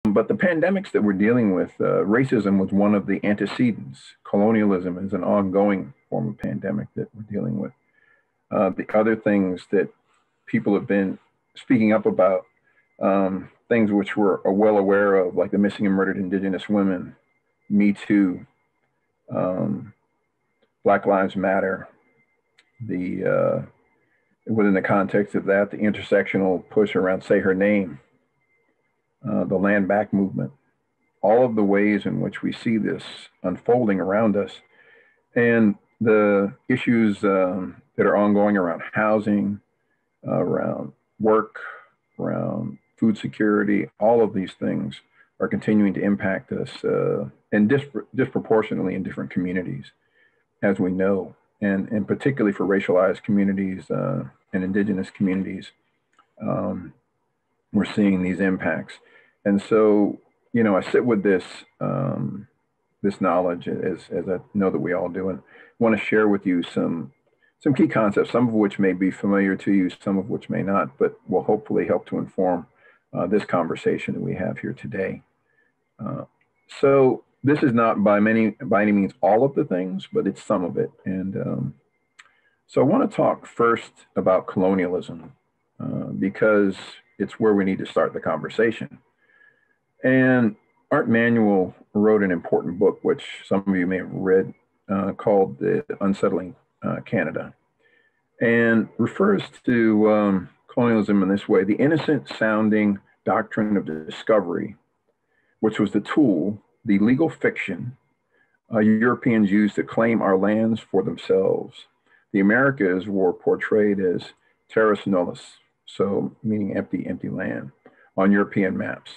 But the pandemics that we're dealing with, racism was one of the antecedents. Colonialism is an ongoing form of pandemic that we're dealing with. The other things that people have been speaking up about, things which we're well aware of, like the missing and murdered Indigenous women, Me Too, Black Lives Matter, within the context of that, the intersectional push around Say Her Name, the Land Back movement, all of the ways in which we see this unfolding around us, and the issues that are ongoing around housing, around work, around food security, all of these things are continuing to impact us and disproportionately in different communities, as we know, and particularly for racialized communities and indigenous communities, we're seeing these impacts. And so, you know, I sit with this this knowledge as I know that we all do, and want to share with you some key concepts, some of which may be familiar to you, some of which may not, but will hopefully help to inform this conversation that we have here today. So this is not by any means all of the things, but it's some of it. And so I want to talk first about colonialism because it's where we need to start the conversation. And Art Manuel wrote an important book, which some of you may have read, called The Unsettling Canada, and refers to colonialism in this way: the innocent sounding doctrine of discovery, which was the tool, the legal fiction Europeans used to claim our lands for themselves. The Americas were portrayed as terras nullius, so meaning empty land, on European maps.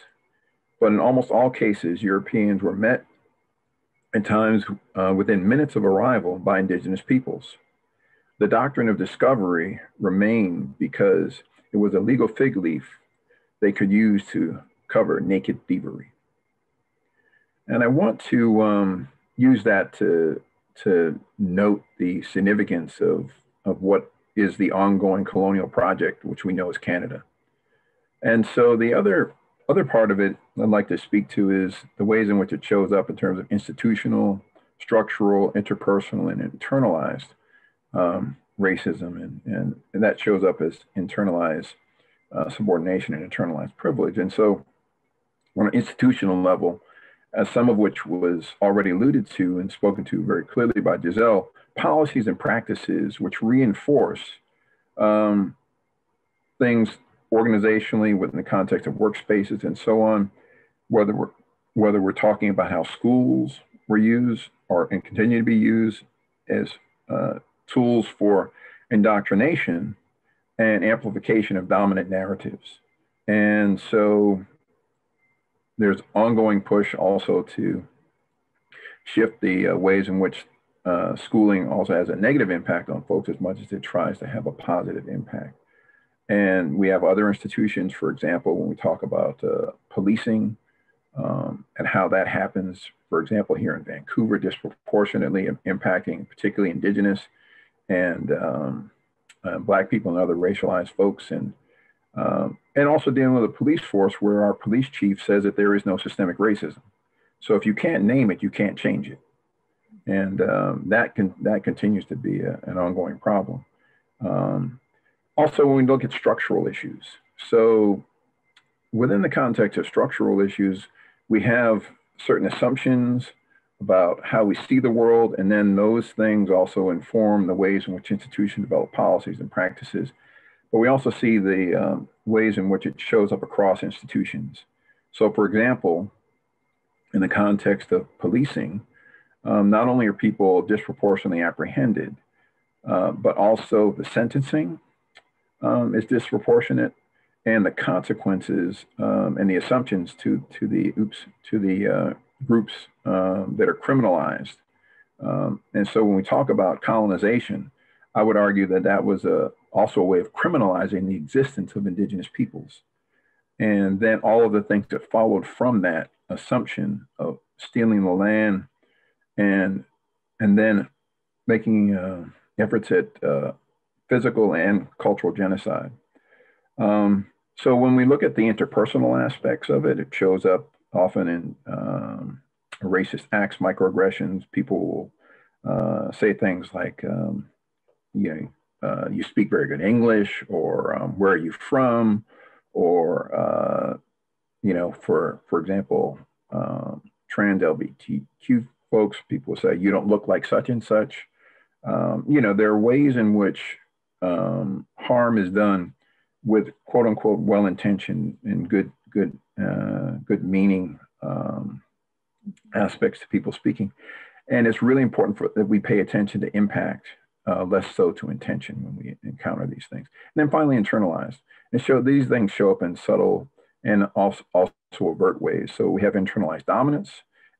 But in almost all cases, Europeans were met at times within minutes of arrival by indigenous peoples. The doctrine of discovery remained because it was a legal fig leaf they could use to cover naked thievery. And I want to use that to note the significance of what is the ongoing colonial project, which we know as Canada. And so the other part of it I'd like to speak to is the ways in which it shows up in terms of institutional, structural, interpersonal, and internalized racism. And that shows up as internalized subordination and internalized privilege. And so on an institutional level, as some of which was already alluded to and spoken to very clearly by Giselle, policies and practices which reinforce things organizationally within the context of workspaces and so on, whether we're talking about how schools were used and continue to be used as tools for indoctrination and amplification of dominant narratives. And so there's ongoing push also to shift the ways in which schooling also has a negative impact on folks as much as it tries to have a positive impact. And we have other institutions, for example, when we talk about policing and how that happens, for example, here in Vancouver, disproportionately impacting particularly Indigenous and Black people and other racialized folks. And also dealing with a police force where our police chief says that there is no systemic racism. So if you can't name it, you can't change it. And that continues to be an ongoing problem. Also, when we look at structural issues, so within the context of structural issues, we have certain assumptions about how we see the world, and then those things also inform the ways in which institutions develop policies and practices. But we also see the ways in which it shows up across institutions. So, for example, in the context of policing, not only are people disproportionately apprehended, but also the sentencing is disproportionate, and the consequences and the assumptions to the groups that are criminalized. And so when we talk about colonization, I would argue that that was also a way of criminalizing the existence of indigenous peoples. And then all of the things that followed from that assumption of stealing the land and then making efforts at physical and cultural genocide. So when we look at the interpersonal aspects of it, it shows up often in racist acts, microaggressions. People will say things like, you know, you speak very good English, or where are you from, or you know, for example, trans LGBTQ folks, people say you don't look like such and such. You know, there are ways in which harm is done with quote unquote well-intentioned and good meaning aspects to people speaking. And it's really important that we pay attention to impact, less so to intention when we encounter these things. And then finally, internalized. And these things show up in subtle and also overt ways. So we have internalized dominance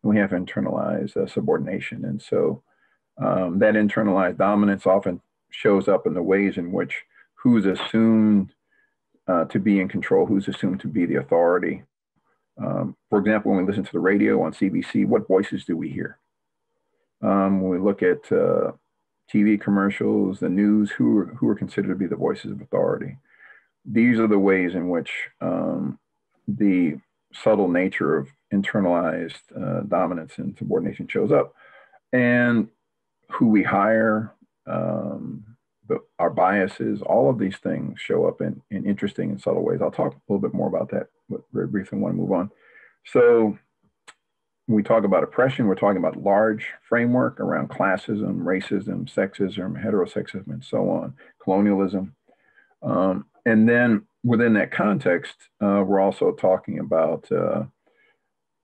and we have internalized subordination. And so that internalized dominance often shows up in the ways in which who's assumed to be in control, who's assumed to be the authority. For example, when we listen to the radio on CBC, what voices do we hear? When we look at TV commercials, the news, who are considered to be the voices of authority? These are the ways in which the subtle nature of internalized dominance and subordination shows up. And who we hire, our biases, all of these things show up in interesting and subtle ways. I'll talk a little bit more about that very briefly when I move on. So when we talk about oppression, we're talking about large framework around classism, racism, sexism, heterosexism, and so on, colonialism. And then within that context, we're also talking about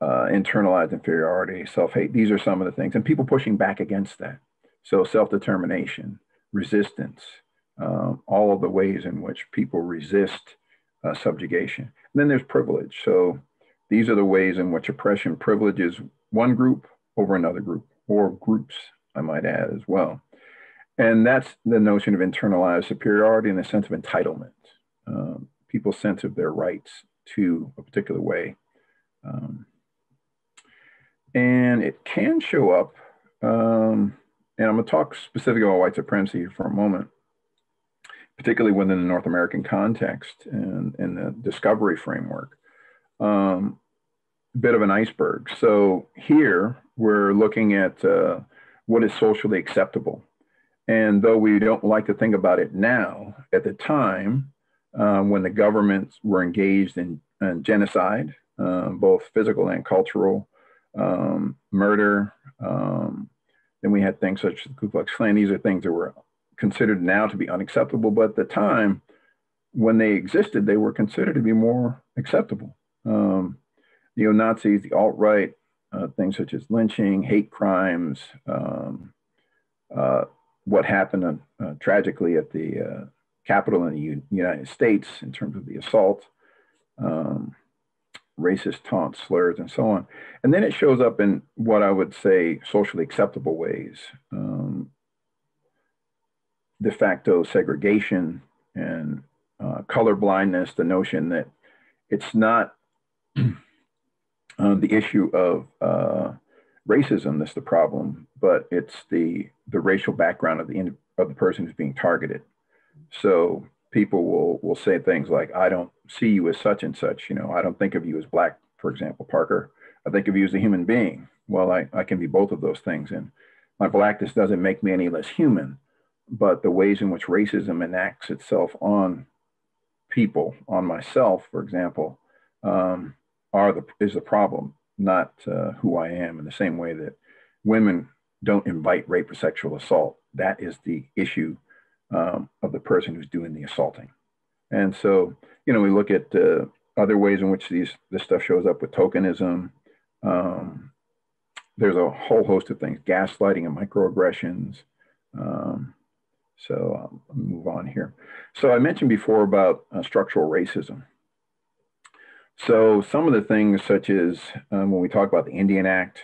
internalized inferiority, self-hate. These are some of the things, and people pushing back against that. So self-determination, resistance, all of the ways in which people resist subjugation. And then there's privilege. So these are the ways in which oppression privileges one group over another group, or groups, I might add as well. And that's the notion of internalized superiority and the sense of entitlement, people's sense of their rights to a particular way. And it can show up, and I'm going to talk specifically about white supremacy for a moment, particularly within the North American context and the discovery framework. Bit of an iceberg. So here we're looking at what is socially acceptable. And though we don't like to think about it now, at the time when the governments were engaged in genocide, both physical and cultural, murder, then we had things such as the Ku Klux Klan. These are things that were considered now to be unacceptable, but at the time when they existed, they were considered to be more acceptable. Neo-Nazis, the alt-right, things such as lynching, hate crimes, what happened tragically at the Capitol in the United States in terms of the assault, racist taunts, slurs, and so on. And then it shows up in what I would say socially acceptable ways. De facto segregation and color blindness, the notion that it's not the issue of racism that's the problem, but it's the racial background of the person who's being targeted. So people will say things like, I don't see you as such and such, I don't think of you as Black, for example, Parker. I think of you as a human being. Well, I can be both of those things. And my Blackness doesn't make me any less human, but the ways in which racism enacts itself on people, on myself, for example, is the problem, not who I am, in the same way that women don't invite rape or sexual assault. That is the issue of the person who's doing the assaulting. And so, we look at other ways in which this stuff shows up with tokenism. There's a whole host of things, gaslighting and microaggressions. So I'll move on here. So I mentioned before about structural racism. So some of the things such as when we talk about the Indian Act,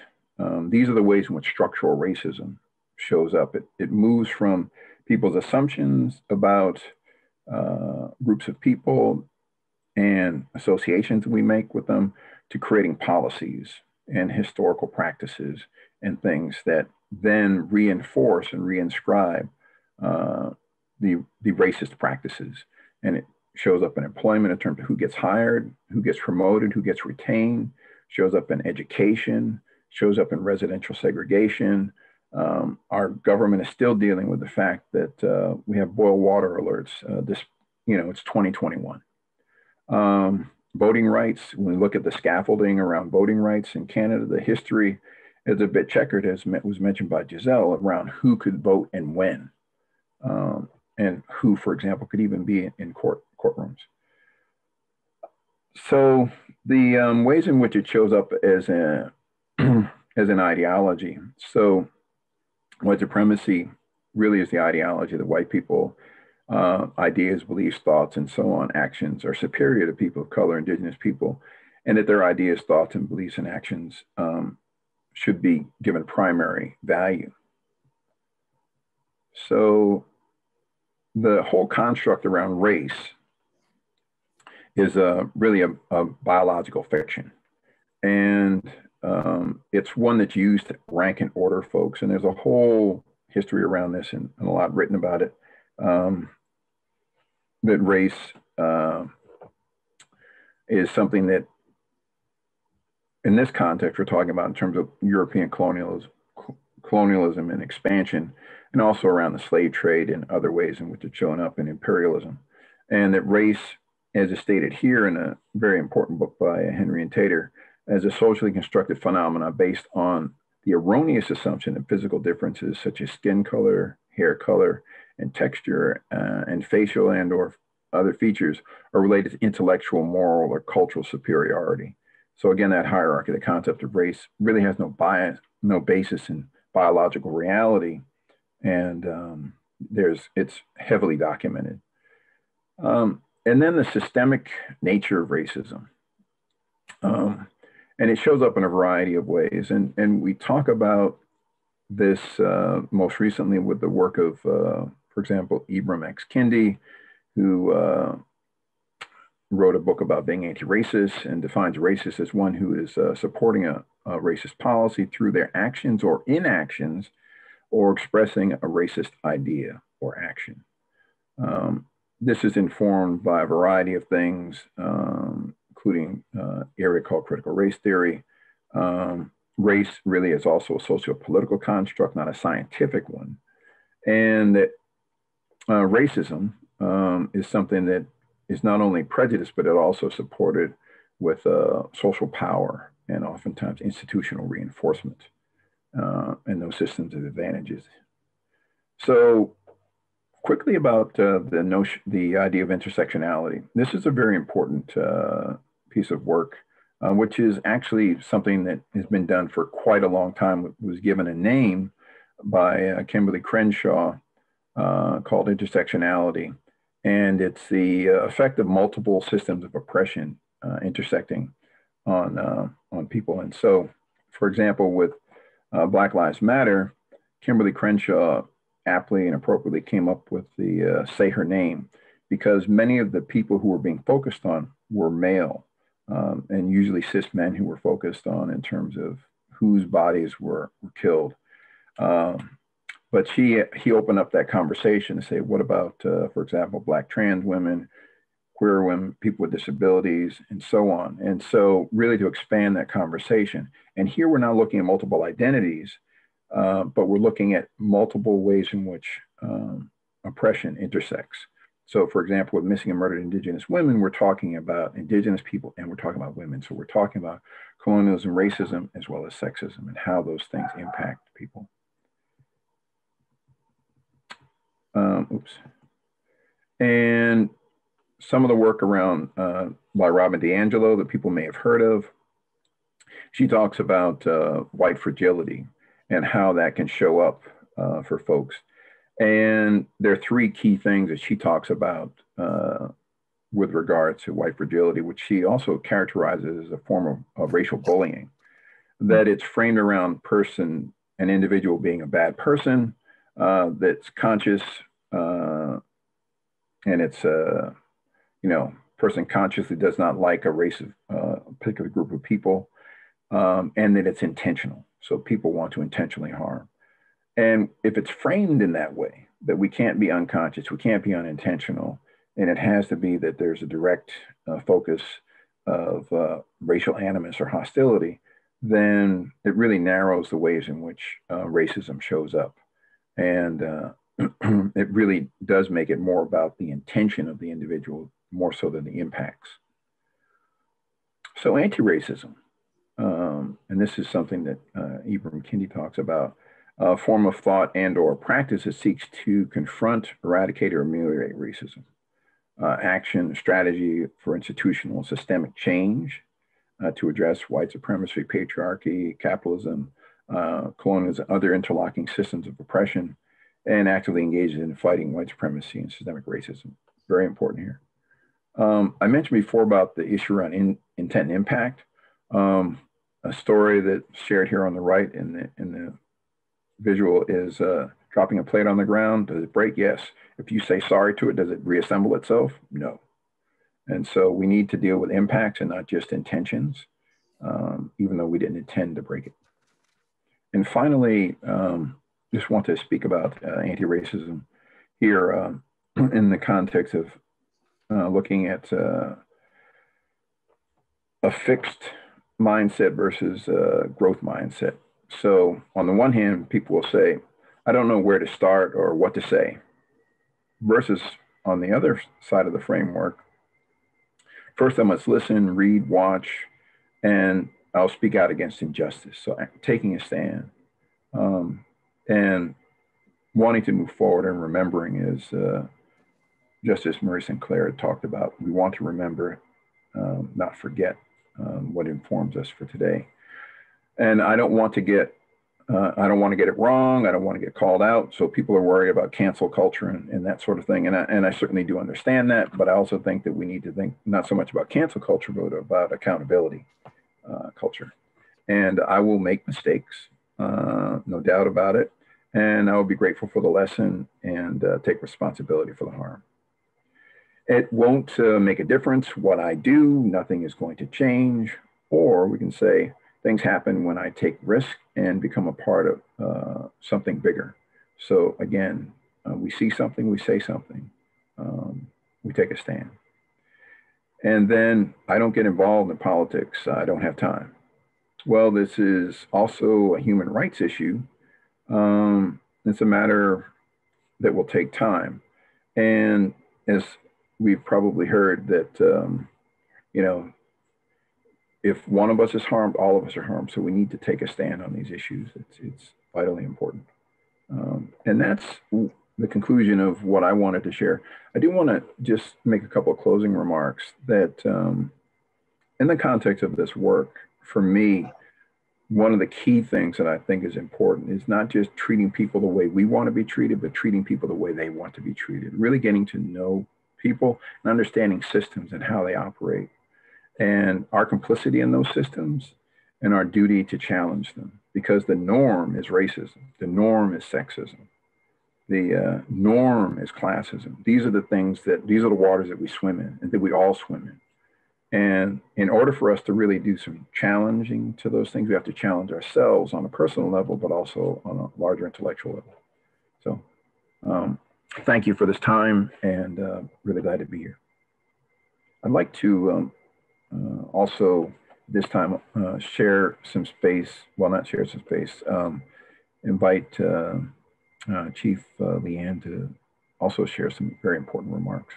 these are the ways in which structural racism shows up. It moves from people's assumptions about groups of people and associations we make with them to creating policies and historical practices and things that then reinforce and reinscribe the racist practices. And shows up in employment in terms of who gets hired, who gets promoted, who gets retained, shows up in education, shows up in residential segregation. Our government is still dealing with the fact that we have boil water alerts. It's 2021. Voting rights, when we look at the scaffolding around voting rights in Canada, the history is a bit checkered, as was mentioned by Giselle, around who could vote and when, and who, for example, could even be in courtrooms. So the ways in which it shows up as a as an ideology. So white supremacy really is the ideology that white people, ideas, beliefs, thoughts, and so on, actions are superior to people of color, indigenous people, and that their ideas, thoughts, and beliefs and actions should be given primary value. So the whole construct around race is really a biological fiction. And it's one that's used to rank and order folks. And there's a whole history around this and a lot written about it, that race is something that, in this context, we're talking about in terms of European colonialism and expansion, and also around the slave trade and other ways in which it's shown up in imperialism. And that race, as is stated here in a very important book by Henry and Tater, as a socially constructed phenomena based on the erroneous assumption that physical differences such as skin color, hair color, and texture, and facial and or other features are related to intellectual, moral, or cultural superiority. So again, that hierarchy, the concept of race really has no bias, no basis in biological reality, and it's heavily documented. And then the systemic nature of racism. And it shows up in a variety of ways. And we talk about this most recently with the work of, for example, Ibram X. Kendi, who wrote a book about being anti-racist and defines racist as one who is supporting a racist policy through their actions or inactions, or expressing a racist idea or action. This is informed by a variety of things, including area called critical race theory. Race really is also a socio-political construct, not a scientific one. And that racism is something that is not only prejudice, but it also supported with social power and oftentimes institutional reinforcement and those systems of advantages. So quickly about the idea of intersectionality. This is a very important piece of work, which is actually something that has been done for quite a long time. It was given a name by Kimberly Crenshaw called intersectionality. And it's the effect of multiple systems of oppression intersecting on people. And so, for example, with Black Lives Matter, Kimberly Crenshaw aptly and appropriately came up with the say her name, because many of the people who were being focused on were male, and usually cis men who were focused on in terms of whose bodies were killed. But he opened up that conversation to say, what about, for example, Black trans women, queer women, people with disabilities, and so on. And so really to expand that conversation. And here we're not looking at multiple identities, but we're looking at multiple ways in which oppression intersects. So for example, with missing and murdered Indigenous women, we're talking about Indigenous people and we're talking about women. So we're talking about colonialism, racism, as well as sexism and how those things impact people. And some of the work around by Robin DiAngelo that people may have heard of, she talks about white fragility and how that can show up for folks. And there are three key things that she talks about with regard to white fragility, which she also characterizes as a form of racial bullying, that it's framed around an individual being a bad person, that's conscious, and it's person consciously does not like a race of a particular group of people, and that it's intentional. So people want to intentionally harm. And if it's framed in that way, that we can't be unconscious, we can't be unintentional, and it has to be that there's a direct focus of racial animus or hostility, then it really narrows the ways in which racism shows up. And it really does make it more about the intention of the individual more so than the impacts. So anti-racism, and this is something that Ibram Kendi talks about, a form of thought and or practice that seeks to confront, eradicate, or ameliorate racism. Action, strategy for institutional and systemic change to address white supremacy, patriarchy, capitalism, colonialism, other interlocking systems of oppression, and actively engages in fighting white supremacy and systemic racism. Very important here. I mentioned before about the issue around intent and impact. A story that's shared here on the right in the visual is dropping a plate on the ground. Does it break? Yes. If you say sorry to it, does it reassemble itself? No. And so we need to deal with impacts and not just intentions, even though we didn't intend to break it. And finally, just want to speak about anti-racism here in the context of looking at a fixed mindset versus growth mindset. So on the one hand, people will say, I don't know where to start or what to say, versus on the other side of the framework, first I must listen, read, watch, and I'll speak out against injustice. So taking a stand and wanting to move forward and remembering is Justice Murray Sinclair talked about. We want to remember, not forget what informs us for today. And I don't want to get it wrong. I don't want to get called out. So people are worried about cancel culture and that sort of thing. And I certainly do understand that. But I also think that we need to think not so much about cancel culture, but about accountability culture. And I will make mistakes, no doubt about it. And I will be grateful for the lesson and take responsibility for the harm. It won't make a difference what I do. Nothing is going to change. Or we can say, things happen when I take risk and become a part of something bigger. So again, we see something, we say something, we take a stand. And then I don't get involved in politics. I don't have time. Well, this is also a human rights issue. It's a matter that will take time. And as we've probably heard that, if one of us is harmed, all of us are harmed. So we need to take a stand on these issues. It's vitally important. And that's the conclusion of what I wanted to share. I do want to just make a couple of closing remarks that in the context of this work, for me, one of the key things that I think is important is not just treating people the way we want to be treated, but treating people the way they want to be treated. Really getting to know people and understanding systems and how they operate, and our complicity in those systems and our duty to challenge them, because the norm is racism. The norm is sexism. The norm is classism. These are the the waters that we swim in and that we all swim in. And in order for us to really do some challenging to those things, we have to challenge ourselves on a personal level, but also on a larger intellectual level. So thank you for this time, and really glad to be here. I'd like to also this time share some space, well, not share some space, invite Chief Leanne to also share some very important remarks.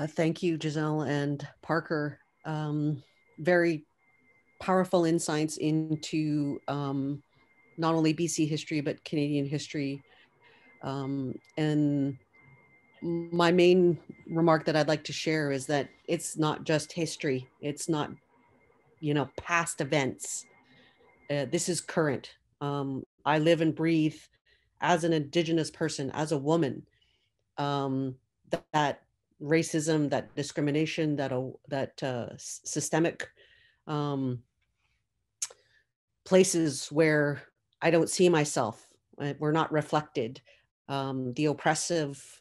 Thank you, Giselle and Parker. Very powerful insights into not only BC history, but Canadian history. And my main remark that I'd like to share is that it's not just history. It's not, past events. This is current. I live and breathe as an Indigenous person, as a woman, that racism, that discrimination, that systemic places where I don't see myself, we're not reflected, the oppressive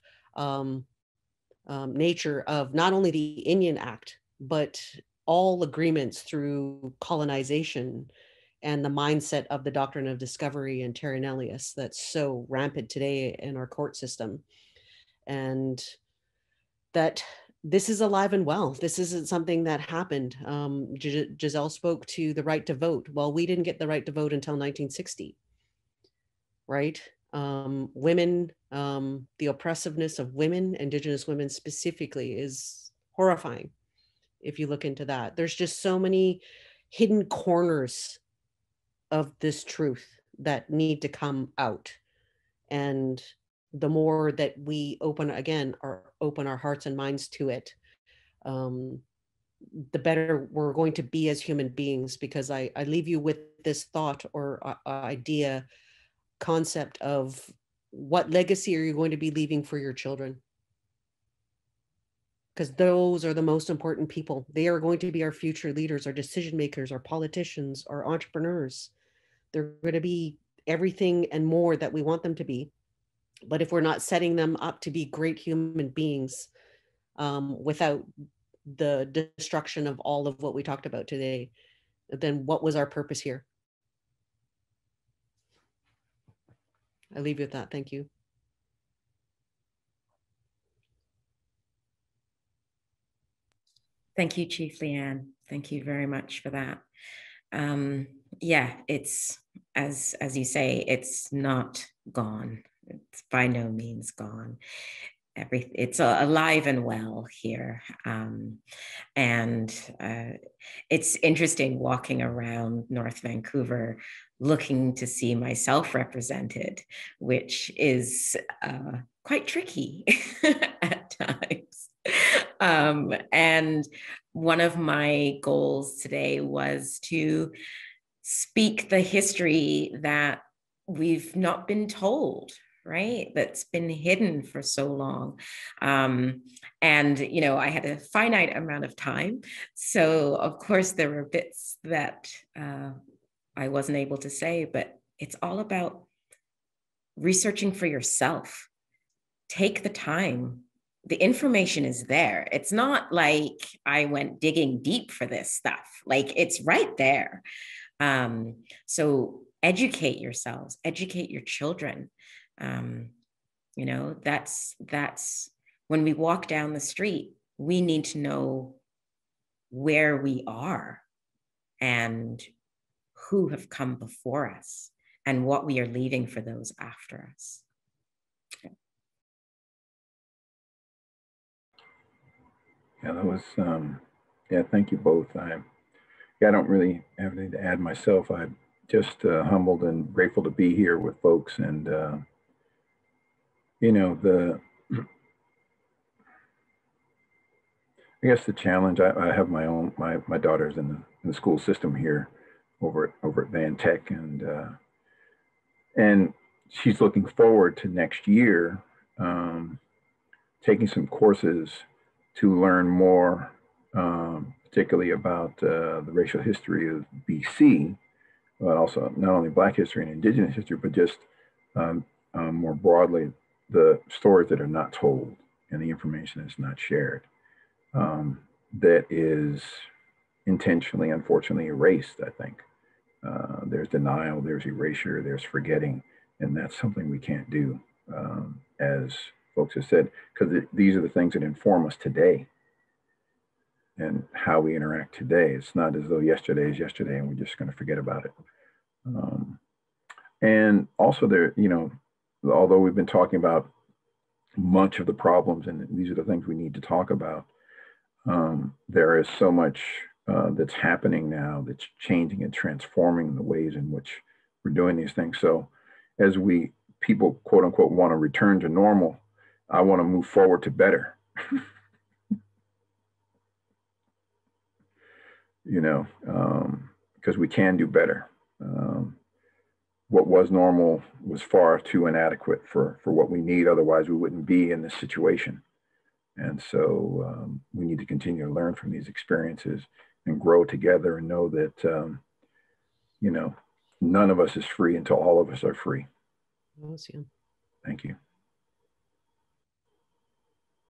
nature of not only the Indian Act, but all agreements through colonization and the mindset of the doctrine of discovery and terra nullius that's so rampant today in our court system. and that this is alive and well. This isn't something that happened. Giselle spoke to the right to vote. Well, we didn't get the right to vote until 1960, right? Women, the oppressiveness of women, Indigenous women specifically, is horrifying. If you look into that, there's just so many hidden corners of this truth that need to come out. And the more that we open our hearts and minds to it, the better we're going to be as human beings. Because I leave you with this thought or idea, concept of what legacy are you going to be leaving for your children? Because those are the most important people. They are going to be our future leaders, our decision makers, our politicians, our entrepreneurs. They're going to be everything and more that we want them to be. But if we're not setting them up to be great human beings, without the destruction of all of what we talked about today, then what was our purpose here? I leave you with that. Thank you. Thank you, Chief Leanne. Thank you very much for that. Yeah, it's, as you say, it's not gone. It's by no means gone. It's alive and well here. And it's interesting walking around North Vancouver looking to see myself represented, which is quite tricky at times. And one of my goals today was to speak the history that we've not been told, right? That's been hidden for so long. And, you know, I had a finite amount of time. So of course there were bits that I wasn't able to say, but it's all about researching for yourself. Take the time. The information is there. It's not like I went digging deep for this stuff. Like, it's right there. So educate yourselves, educate your children. You know, that's when we walk down the street, we need to know where we are and who have come before us and what we are leaving for those after us. Yeah, that was, yeah, thank you both. I don't really have anything to add myself. I'm just humbled and grateful to be here with folks. And, you know, I guess the challenge, I have my own, my daughter's in the school system here over at Van Tech. And she's looking forward to next year, taking some courses to learn more, particularly about the racial history of BC, but also not only Black history and Indigenous history, but just more broadly, the stories that are not told and the information that's not shared, that is intentionally, unfortunately, erased, I think. There's denial, there's erasure, there's forgetting, and that's something we can't do, as folks have said, because these are the things that inform us today and how we interact today. It's not as though yesterday is yesterday and we're just going to forget about it. And also there, you know, although we've been talking about much of the problems and these are the things we need to talk about, there is so much that's happening now that's changing and transforming the ways in which we're doing these things. So as people, quote unquote, want to return to normal, I want to move forward to better. You know, because we can do better. What was normal was far too inadequate for what we need. Otherwise, we wouldn't be in this situation. And so we need to continue to learn from these experiences and grow together and know that, you know, none of us is free until all of us are free. Awesome. Thank you.